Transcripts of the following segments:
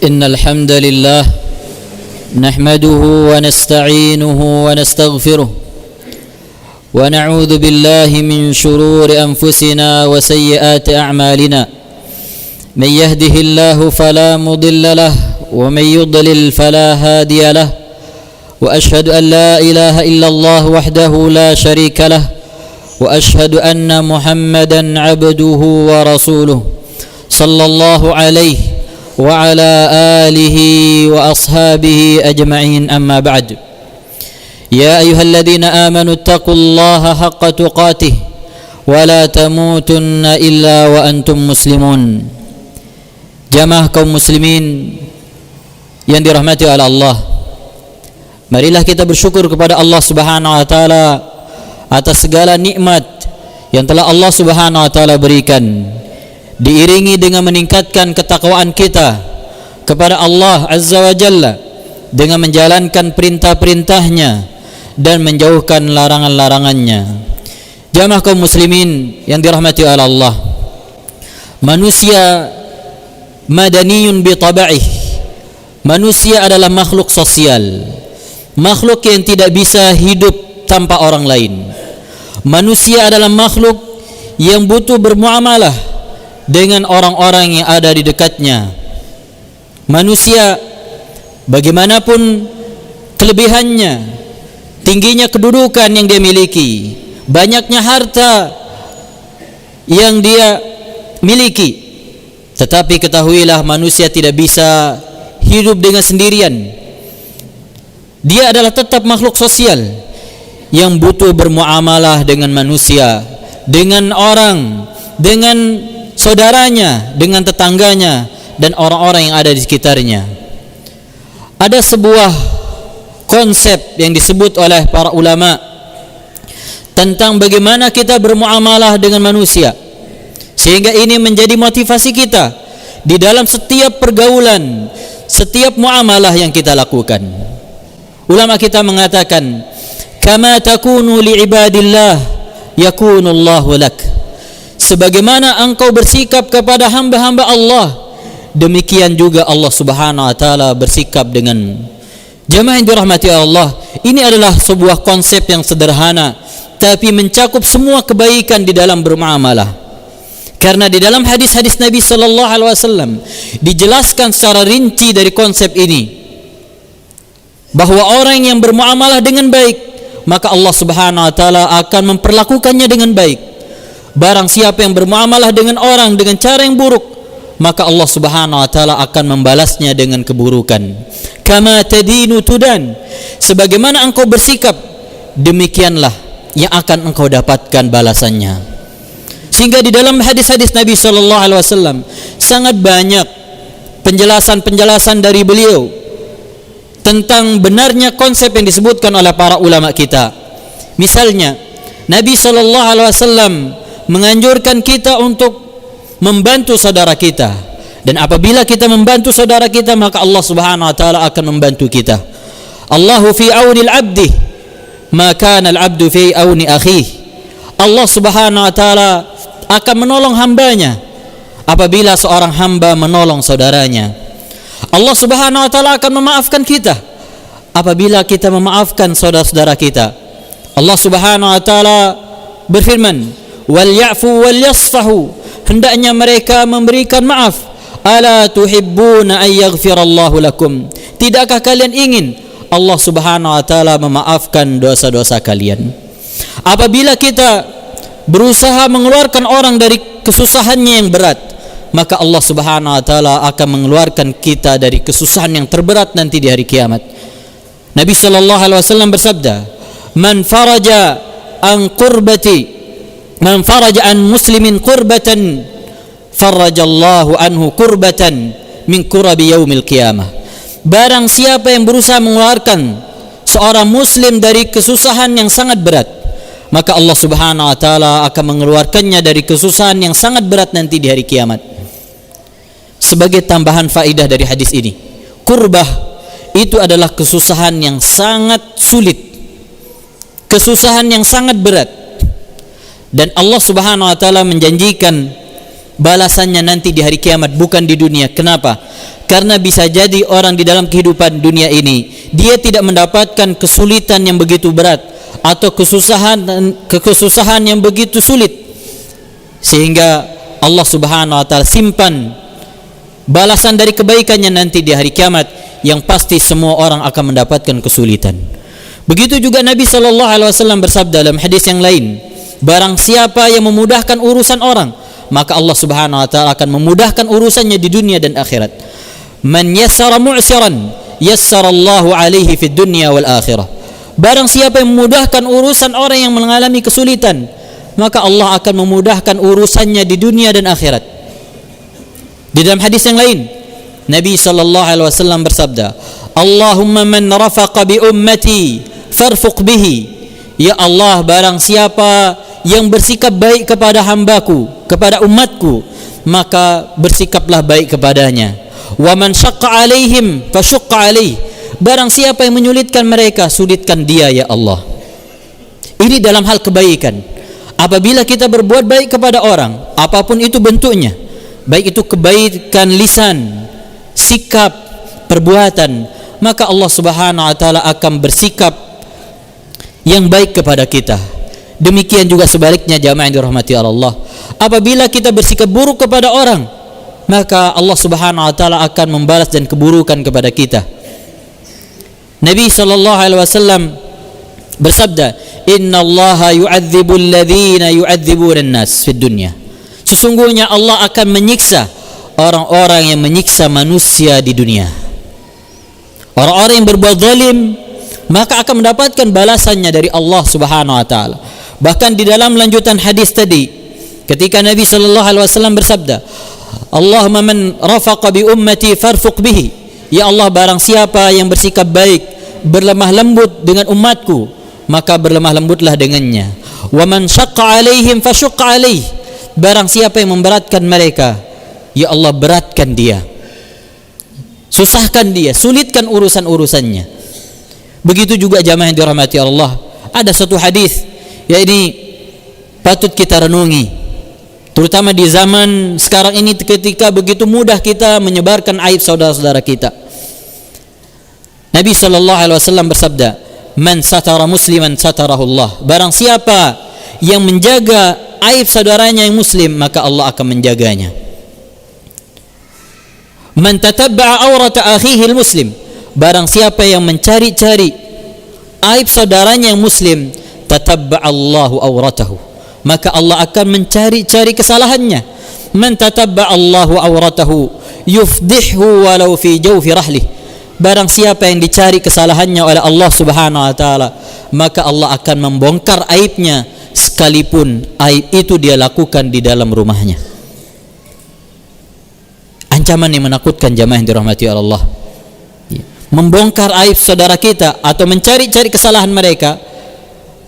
إن الحمد لله نحمده ونستعينه ونستغفره ونعوذ بالله من شرور أنفسنا وسيئات أعمالنا من يهده الله فلا مضل له ومن يضلل فلا هادي له وأشهد أن لا إله إلا الله وحده لا شريك له وأشهد أن محمدا عبده ورسوله صلى الله عليه وعلى آله وأصحابه أجمعين أما بعد يا أيها الذين آمنوا اتقوا الله حق تقاته ولا تموتن إلا وأنتم مسلمون. Jamaah kaum muslimin yang dirahmati oleh Allah, marilah kita bersyukur kepada Allah Subhanahu wa taala atas segala nikmat yang telah Allah Subhanahu wa taala berikan, diiringi dengan meningkatkan ketakwaan kita kepada Allah Azza wa Jalla dengan menjalankan perintah-perintahnya dan menjauhkan larangan-larangannya. Jamaah kaum muslimin yang dirahmati oleh Allah, manusia madaniyun bi taba'ih. Manusia adalah makhluk sosial, makhluk yang tidak bisa hidup tanpa orang lain. Manusia adalah makhluk yang butuh bermuamalah dengan orang-orang yang ada di dekatnya. Manusia bagaimanapun kelebihannya, tingginya kedudukan yang dia miliki, banyaknya harta yang dia miliki, tetapi ketahuilah manusia tidak bisa hidup dengan sendirian. Dia adalah tetap makhluk sosial yang butuh bermuamalah dengan manusia, dengan orang, dengan saudaranya, dengan tetangganya, dan orang-orang yang ada di sekitarnya. Ada sebuah konsep yang disebut oleh para ulama tentang bagaimana kita bermuamalah dengan manusia, sehingga ini menjadi motivasi kita di dalam setiap pergaulan, setiap muamalah yang kita lakukan. Ulama kita mengatakan, kama takunu li'ibadillah yakunullahu lak. Sebagaimana engkau bersikap kepada hamba-hamba Allah, demikian juga Allah Subhanahu wa taala bersikap dengan. Jamaah yang dirahmati Allah, ini adalah sebuah konsep yang sederhana tapi mencakup semua kebaikan di dalam bermuamalah. Karena di dalam hadis-hadis Nabi sallallahu alaihi wasallam dijelaskan secara rinci dari konsep ini, bahwa orang yang bermuamalah dengan baik, maka Allah Subhanahu wa taala akan memperlakukannya dengan baik. Barang siapa yang bermuamalah dengan orang dengan cara yang buruk, maka Allah Subhanahu wa taala akan membalasnya dengan keburukan. Kama tadinu tudan. Sebagaimana engkau bersikap, demikianlah yang akan engkau dapatkan balasannya. Sehingga di dalam hadis-hadis Nabi sallallahu alaihi wasallam sangat banyak penjelasan-penjelasan dari beliau tentang benarnya konsep yang disebutkan oleh para ulama kita. Misalnya, Nabi sallallahu alaihi wasallam menganjurkan kita untuk membantu saudara kita, dan apabila kita membantu saudara kita, maka Allah Subhanahu wa taala akan membantu kita. Allahu fi auni al-'abdi ma kana al-'abdu fi auni akhihi. Allah Subhanahu wa taala akan menolong hambanya apabila seorang hamba menolong saudaranya. Allah Subhanahu wa taala akan memaafkan kita apabila kita memaafkan saudara-saudara kita. Allah Subhanahu wa taala berfirman, wal ya'fu wal yasfahu. Hendaknya mereka memberikan maaf. Ala tuhibbuna ay yaghfirallahu lakum. Tidakkah kalian ingin Allah Subhanahu wa taala memaafkan dosa-dosa kalian? Apabila kita berusaha mengeluarkan orang dari kesusahannya yang berat, maka Allah Subhanahu wa taala akan mengeluarkan kita dari kesusahan yang terberat nanti di hari kiamat. Nabi sallallahu alaihi wasallam bersabda, man faraja an muslimin qurbatan farajallahu anhu qurbatan min kurabi yaumil qiyamah. Barang siapa yang berusaha mengeluarkan seorang muslim dari kesusahan yang sangat berat, maka Allah Subhanahu wa taala akan mengeluarkannya dari kesusahan yang sangat berat nanti di hari kiamat. Sebagai tambahan faedah dari hadis ini, kurbah itu adalah kesusahan yang sangat sulit, kesusahan yang sangat berat, dan Allah Subhanahu wa taala menjanjikan balasannya nanti di hari kiamat, bukan di dunia. Kenapa? Karena bisa jadi orang di dalam kehidupan dunia ini dia tidak mendapatkan kesulitan yang begitu berat atau kesusahan yang begitu sulit, sehingga Allah Subhanahu wa taala simpan balasan dari kebaikannya nanti di hari kiamat, yang pasti semua orang akan mendapatkan kesulitan. Begitu juga Nabi sallallahu alaihi wasallam bersabda dalam hadis yang lain, barang siapa yang memudahkan urusan orang, maka Allah Subhanahu wa taala akan memudahkan urusannya di dunia dan akhirat. Man yassara mu'siran yassarallahu alaihi fid dunya wal akhirah. Barang siapa yang memudahkan urusan orang yang mengalami kesulitan, maka Allah akan memudahkan urusannya di dunia dan akhirat. Di dalam hadis yang lain, Nabi sallallahu alaihi wasallam bersabda, Allahumma man rafaqa bi ummati farfuq bihi. Ya Allah, barang siapa yang bersikap baik kepada hambaku, kepada umatku, maka bersikaplah baik kepadanya. Wa man syaqqa alaihim fasyuqqa alaih. Barang siapa yang menyulitkan mereka, sulitkan dia ya Allah. Ini dalam hal kebaikan. Apabila kita berbuat baik kepada orang, apapun itu bentuknya, baik itu kebaikan lisan, sikap, perbuatan, maka Allah Subhanahu wa taala akan bersikap yang baik kepada kita. Demikian juga sebaliknya, jamaah yang dirahmati Allah. Apabila kita bersikap buruk kepada orang, maka Allah Subhanahu wa taala akan membalas dan keburukan kepada kita. Nabi sallallahu alaihi wasallam bersabda, "Innallaha yu'adzibu alladhina yu'adzibuna an-nas fid dunya." Sesungguhnya Allah akan menyiksa orang-orang yang menyiksa manusia di dunia. Orang-orang yang berbuat zalim maka akan mendapatkan balasannya dari Allah Subhanahu wa taala. Bahkan di dalam lanjutan hadis tadi, ketika Nabi sallallahu alaihi wasallam bersabda, Allahumma man rafaqa bi ummati farfuq bihi. Ya Allah, barang siapa yang bersikap baik, berlemah lembut dengan umatku, maka berlemah lembutlah dengannya. Wa man syaqqa alaihim fasyuqqa alaih. Barang siapa yang memberatkan mereka, ya Allah, beratkan dia, susahkan dia, sulitkan urusan-urusannya. Begitu juga jamaah yang dirahmati Allah, ada satu hadis yang ini patut kita renungi, terutama di zaman sekarang ini ketika begitu mudah kita menyebarkan aib saudara-saudara kita. Nabi sallallahu alaihi wasallam bersabda, "Man satara musliman satarahu Allah." Barang siapa yang menjaga aib saudaranya yang muslim, maka Allah akan menjaganya. Man tatabba'a awrata akhihi al-muslim. Barang siapa yang mencari-cari aib saudaranya yang muslim, tatabba'a Allahu awratahu, maka Allah akan mencari-cari kesalahannya. Man tatabba'a Allahu awratahu yufdihhu walau fi jawfi rahlih. Barang siapa yang dicari kesalahannya oleh Allah Subhanahu wa taala, maka Allah akan membongkar aibnya sekalipun aib itu dia lakukan di dalam rumahnya. Ancaman yang menakutkan, jamaah yang dirahmati Allah. Membongkar aib saudara kita atau mencari-cari kesalahan mereka,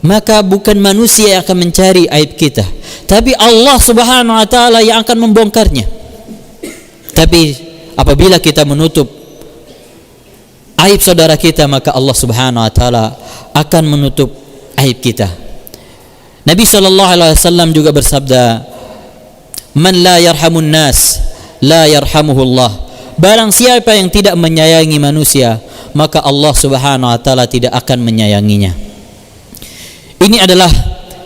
maka bukan manusia yang akan mencari aib kita, tapi Allah Subhanahu wa taala yang akan membongkarnya. Tapi apabila kita menutup aib saudara kita, maka Allah Subhanahu wa taala akan menutup aib kita. Nabi sallallahu alaihi wasallam juga bersabda, "Man la yarhamun nas la yarhamuhullah." Barang siapa yang tidak menyayangi manusia, maka Allah Subhanahu wa taala tidak akan menyayanginya. Ini adalah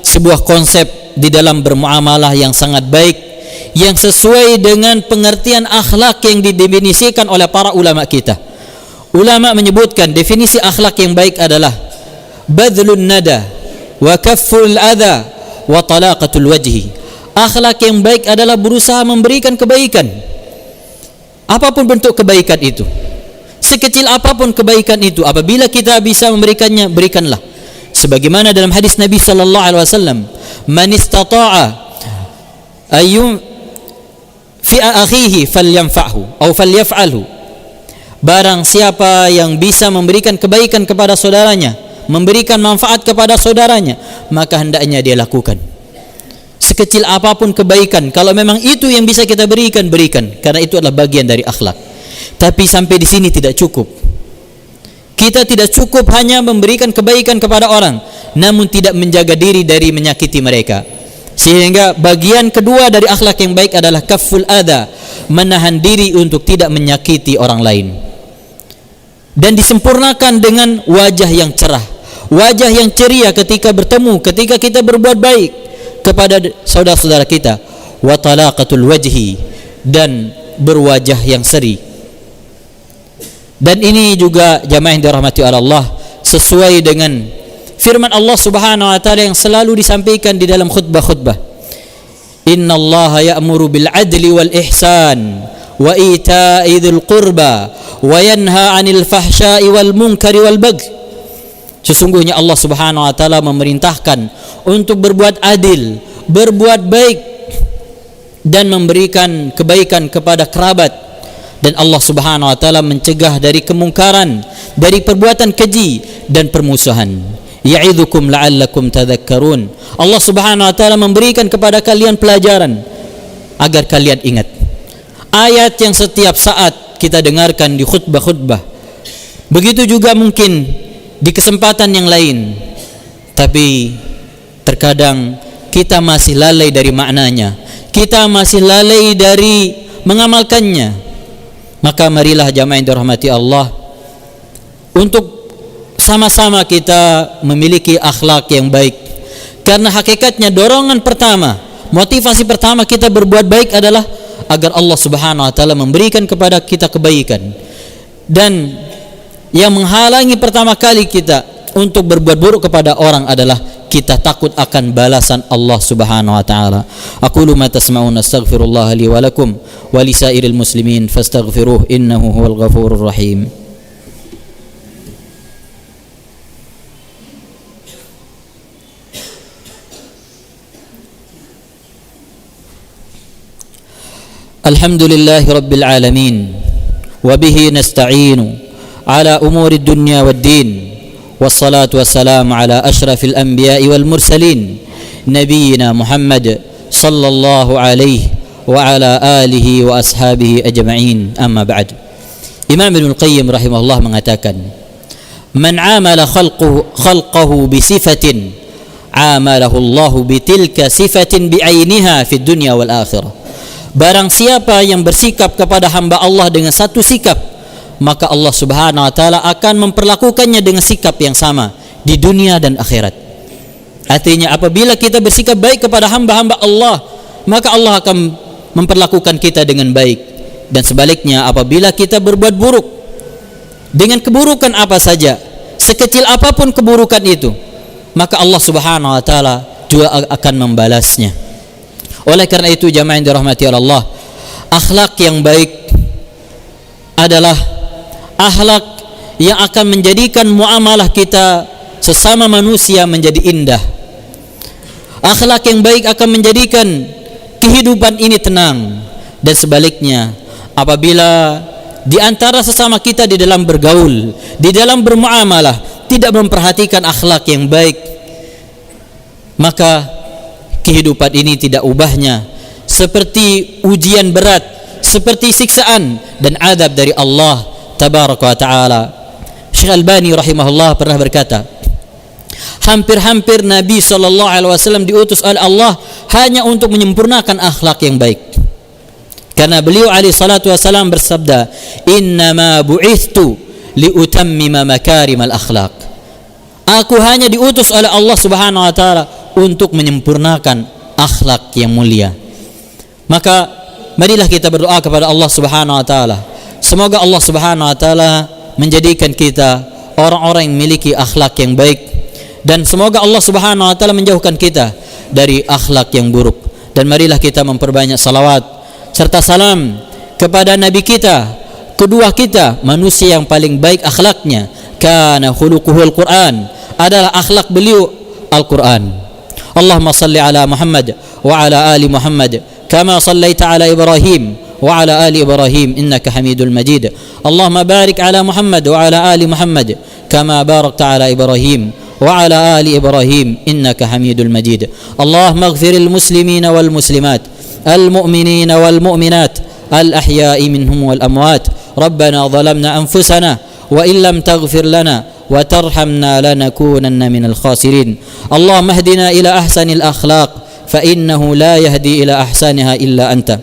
sebuah konsep di dalam bermuamalah yang sangat baik, yang sesuai dengan pengertian akhlak yang didefinisikan oleh para ulama kita. Ulama menyebutkan definisi akhlak yang baik adalah badlun nada wa kafful adha wa talaqatul wajhi. Akhlak yang baik adalah berusaha memberikan kebaikan, apapun bentuk kebaikan itu, sekecil apapun kebaikan itu, apabila kita bisa memberikannya, berikanlah. Sebagaimana dalam hadis Nabi sallallahu alaihi wasallam, man istata'a ayyum fi akhihi falyanfa'hu aw falyaf'alhu. Barang siapa yang bisa memberikan kebaikan kepada saudaranya, memberikan manfaat kepada saudaranya, maka hendaknya dia lakukan. Sekecil apapun kebaikan, kalau memang itu yang bisa kita berikan, berikan, karena itu adalah bagian dari akhlak. Tapi sampai di sini tidak cukup. Kita tidak cukup hanya memberikan kebaikan kepada orang, namun tidak menjaga diri dari menyakiti mereka. Sehingga bagian kedua dari akhlak yang baik adalah kafful adha, menahan diri untuk tidak menyakiti orang lain. Dan disempurnakan dengan wajah yang cerah, wajah yang ceria ketika bertemu, ketika kita berbuat baik kepada saudara-saudara kita. Wa talaqatul wajhi, dan berwajah yang seri. Dan ini juga jamaah yang dirahmati oleh Allah, sesuai dengan firman Allah Subhanahu wa taala yang selalu disampaikan di dalam khutbah-khutbah. Innallaha ya'muru bil adli wal ihsan wa ita'i dzil qurba wa yanha 'anil fahsya'i wal munkari wal baghi. Sesungguhnya Allah Subhanahu wa taala memerintahkan untuk berbuat adil, berbuat baik, dan memberikan kebaikan kepada kerabat. Dan Allah Subhanahu wa taala mencegah dari kemungkaran, dari perbuatan keji dan permusuhan. Ya'idzukum la'allakum tadhakkarun. Allah Subhanahu wa taala memberikan kepada kalian pelajaran agar kalian ingat. Ayat yang setiap saat kita dengarkan di khutbah-khutbah. Begitu juga mungkin di kesempatan yang lain. Tapi terkadang kita masih lalai dari maknanya. Kita masih lalai dari mengamalkannya. Maka marilah jamaah yang dirahmati Allah, untuk sama-sama kita memiliki akhlak yang baik. Karena hakikatnya dorongan pertama, motivasi pertama kita berbuat baik adalah agar Allah Subhanahu wa taala memberikan kepada kita kebaikan. Dan yang menghalangi pertama kali kita untuk berbuat buruk kepada orang adalah kita takut akan balasan Allah Subhanahu wa taala. Aqulu ma tasma'un, astaghfirullah li wa lakum wa lisairil muslimin fastaghfiruh innahu huwal ghafurur rahim. Alhamdulillahi rabbil alamin, wa bihi nasta'inu ala umuri dunya wad din, wassalatu wassalamu ala ashrafil anbiya'i wal mursalin, nabiyyina Muhammad sallallahu alaihi wa ala alihi wa ashabihi ajma'in, amma ba'd. Imam Ibnul Qayyim rahimahullah mengatakan, man amala khalqahu bi sifatin amalahu Allahu bi tilka sifatin bi ainiha fid dunya wal akhirah. Barang siapa yang bersikap kepada hamba Allah dengan satu sikap, maka Allah Subhanahu wa taala akan memperlakukannya dengan sikap yang sama di dunia dan akhirat. Artinya apabila kita bersikap baik kepada hamba-hamba Allah, maka Allah akan memperlakukan kita dengan baik. Dan sebaliknya apabila kita berbuat buruk dengan keburukan apa saja, sekecil apapun keburukan itu, maka Allah Subhanahu wa taala juga akan membalasnya. Oleh karena itu jamaah yang dirahmati Allah, akhlak yang baik adalah akhlak yang akan menjadikan muamalah kita sesama manusia menjadi indah. Akhlak yang baik akan menjadikan kehidupan ini tenang. Dan sebaliknya, apabila di antara sesama kita di dalam bergaul, di dalam bermuamalah tidak memperhatikan akhlak yang baik, maka kehidupan ini tidak ubahnya seperti ujian berat, seperti siksaan dan azab dari Allah tabaraka wa taala. Syekh Albani rahimahullah pernah berkata, hampir-hampir Nabi SAW diutus oleh Allah hanya untuk menyempurnakan akhlak yang baik. Karena beliau alaihi salatu wasallam bersabda, innama bu'ithtu liutammima makarimal akhlak. Aku hanya diutus oleh Allah Subhanahu wa taala untuk menyempurnakan akhlak yang mulia. Maka marilah kita berdoa kepada Allah Subhanahu wa taala, semoga Allah Subhanahu wa taala menjadikan kita orang-orang yang memiliki akhlak yang baik, dan semoga Allah Subhanahu wa taala menjauhkan kita dari akhlak yang buruk. Dan marilah kita memperbanyak salawat serta salam kepada nabi kita, kedua kita, manusia yang paling baik akhlaknya, kana khuluquhul Quran, adalah akhlak beliau Al-Quran. Allahumma salli ala Muhammad wa ala ali Muhammad kama sallaita ala Ibrahim wa ala ali Ibrahim innaka Hamidul Majid. Allahumma barik ala Muhammad wa ala ali Muhammad kama barakta ala Ibrahim wa ala ali Ibrahim innaka Hamidul Majid. Allahumma ighfiril muslimina wal muslimat, al mu'minina wal mu'minat, al ahya'i minhum wal amwat. Rabbana zalamna anfusana wa in lam taghfir lana وترحمنا لنكونن من الخاسرين. اللهم اهدنا إلى أحسن الأخلاق فإنه لا يهدي إلى أحسنها إلا أنت.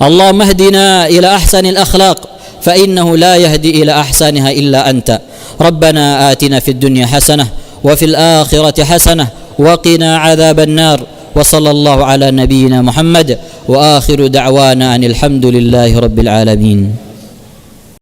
اللهم اهدنا إلى أحسن الأخلاق فإنه لا يهدي إلى أحسنها إلا أنت. ربنا آتنا في الدنيا حسنة وفي الآخرة حسنة وقنا عذاب النار. وصلى الله على نبينا محمد وآخر دعوانا أن الحمد لله رب العالمين.